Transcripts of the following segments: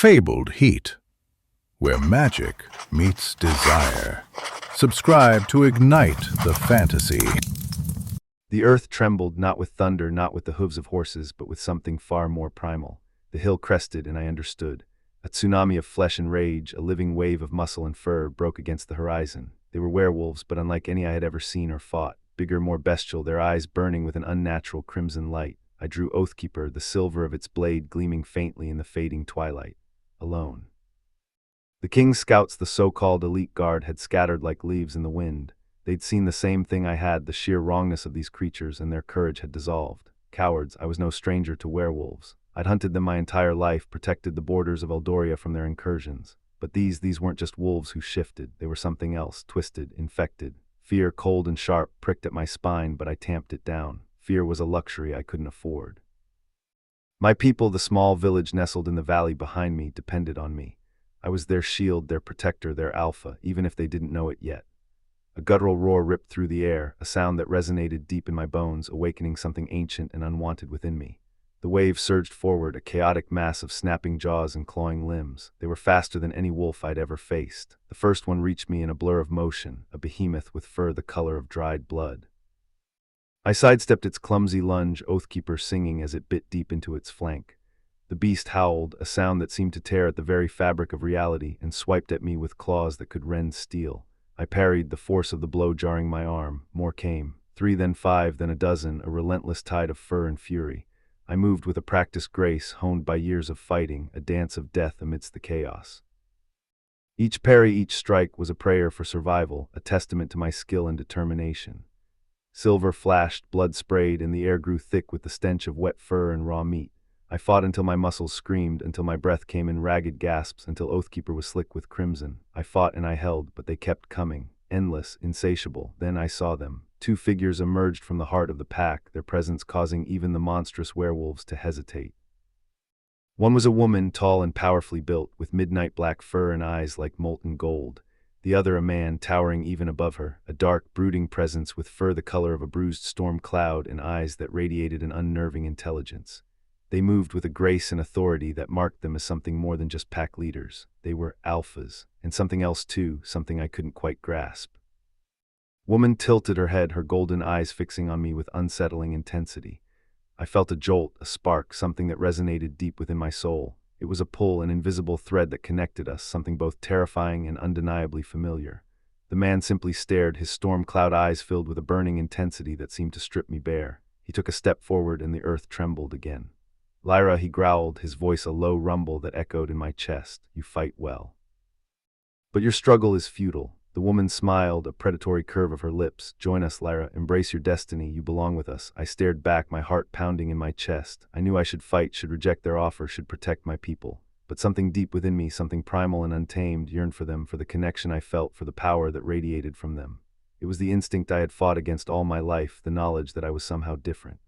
fabled heat, where magic meets desire. Subscribe to ignite the fantasy. The earth trembled, not with thunder, not with the hooves of horses, but with something far more primal. The hill crested, and I understood. A tsunami of flesh and rage, a living wave of muscle and fur, broke against the horizon. They were werewolves, but unlike any I had ever seen or fought. Bigger, more bestial, their eyes burning with an unnatural crimson light. I drew Oathkeeper, the silver of its blade gleaming faintly in the fading twilight. Alone. The king's scouts, the so-called elite guard, had scattered like leaves in the wind. They'd seen the same thing I had, the sheer wrongness of these creatures, and their courage had dissolved. Cowards, I was no stranger to werewolves. I'd hunted them my entire life, protected the borders of Eldoria from their incursions. But these weren't just wolves who shifted. They were something else, twisted, infected. Fear, cold and sharp, pricked at my spine, but I tamped it down. Fear was a luxury I couldn't afford. My people, the small village nestled in the valley behind me, depended on me. I was their shield, their protector, their alpha, even if they didn't know it yet. A guttural roar ripped through the air, a sound that resonated deep in my bones, awakening something ancient and unwanted within me. The wave surged forward, a chaotic mass of snapping jaws and clawing limbs. They were faster than any wolf I'd ever faced. The first one reached me in a blur of motion, a behemoth with fur the color of dried blood. I sidestepped its clumsy lunge, Oathkeeper singing as it bit deep into its flank. The beast howled, a sound that seemed to tear at the very fabric of reality, and swiped at me with claws that could rend steel. I parried, the force of the blow jarring my arm. More came. 3, then 5, then a dozen, a relentless tide of fur and fury. I moved with a practiced grace, honed by years of fighting, a dance of death amidst the chaos. Each parry, each strike was a prayer for survival, a testament to my skill and determination. Silver flashed, blood sprayed, and the air grew thick with the stench of wet fur and raw meat. I fought until my muscles screamed, until my breath came in ragged gasps, until Oathkeeper was slick with crimson. I fought and I held, but they kept coming, endless, insatiable. Then I saw them. 2 figures emerged from the heart of the pack, their presence causing even the monstrous werewolves to hesitate. One was a woman, tall and powerfully built, with midnight black fur and eyes like molten gold. The other a man, towering even above her, a dark, brooding presence with fur the color of a bruised storm cloud and eyes that radiated an unnerving intelligence. They moved with a grace and authority that marked them as something more than just pack leaders. They were alphas, and something else too, something I couldn't quite grasp. Woman tilted her head, her golden eyes fixing on me with unsettling intensity. I felt a jolt, a spark, something that resonated deep within my soul. It was a pull, an invisible thread that connected us, something both terrifying and undeniably familiar. The man simply stared, his storm cloud eyes filled with a burning intensity that seemed to strip me bare. He took a step forward and the earth trembled again. Lyra, he growled, his voice a low rumble that echoed in my chest. You fight well. But your struggle is futile. The woman smiled, a predatory curve of her lips. Join us, Lyra. Embrace your destiny. You belong with us. I stared back, my heart pounding in my chest. I knew I should fight, should reject their offer, should protect my people. But something deep within me, something primal and untamed, yearned for them, for the connection I felt, for the power that radiated from them. It was the instinct I had fought against all my life, the knowledge that I was somehow different.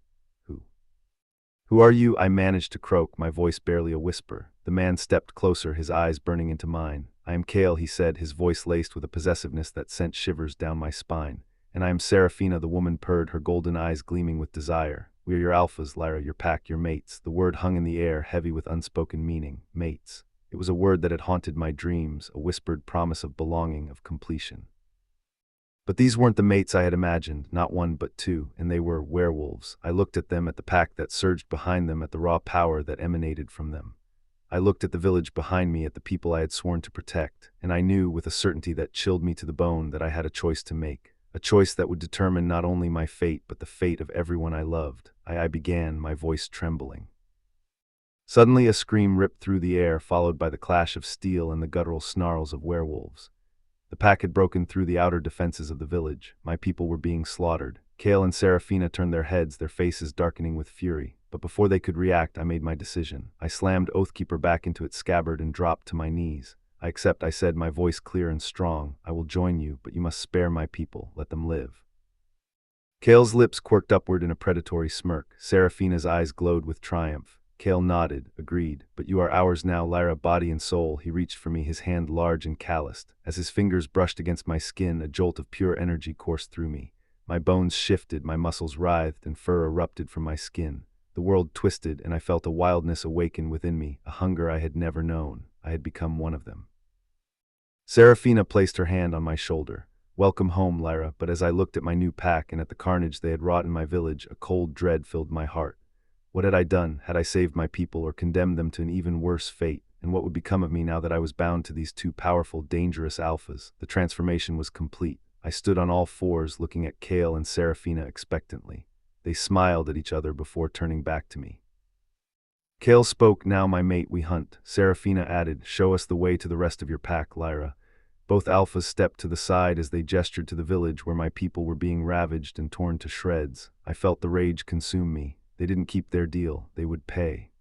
Who are you? I managed to croak, my voice barely a whisper. The man stepped closer, his eyes burning into mine. I am Kale, he said, his voice laced with a possessiveness that sent shivers down my spine. And I am Seraphina, the woman purred, her golden eyes gleaming with desire. We are your alphas, Lyra, your pack, your mates. The word hung in the air, heavy with unspoken meaning. Mates. It was a word that had haunted my dreams, a whispered promise of belonging, of completion. But these weren't the mates I had imagined, not 1 but 2, and they were werewolves. I looked at them, at the pack that surged behind them, at the raw power that emanated from them. I looked at the village behind me, at the people I had sworn to protect, and I knew with a certainty that chilled me to the bone that I had a choice to make, a choice that would determine not only my fate but the fate of everyone I loved. I began, my voice trembling. Suddenly a scream ripped through the air, followed by the clash of steel and the guttural snarls of werewolves. The pack had broken through the outer defenses of the village. My people were being slaughtered. Kale and Seraphina turned their heads, their faces darkening with fury. But before they could react, I made my decision. I slammed Oathkeeper back into its scabbard and dropped to my knees. I accept, I said, my voice clear and strong. I will join you, but you must spare my people. Let them live. Kale's lips quirked upward in a predatory smirk. Seraphina's eyes glowed with triumph. Kale nodded, agreed. But you are ours now, Lyra, body and soul. He reached for me, his hand large and calloused. As his fingers brushed against my skin, a jolt of pure energy coursed through me. My bones shifted, my muscles writhed, and fur erupted from my skin. The world twisted, and I felt a wildness awaken within me, a hunger I had never known. I had become one of them. Serafina placed her hand on my shoulder. "Welcome home, Lyra," but as I looked at my new pack and at the carnage they had wrought in my village, a cold dread filled my heart. What had I done? Had I saved my people or condemned them to an even worse fate? And what would become of me now that I was bound to these two powerful, dangerous alphas? The transformation was complete. I stood on all fours, looking at Kale and Serafina expectantly. They smiled at each other before turning back to me. Kale spoke, "Now, my mate, we hunt." Serafina added, "Show us the way to the rest of your pack, Lyra." Both alphas stepped to the side as they gestured to the village where my people were being ravaged and torn to shreds. I felt the rage consume me. They didn't keep their deal. They would pay.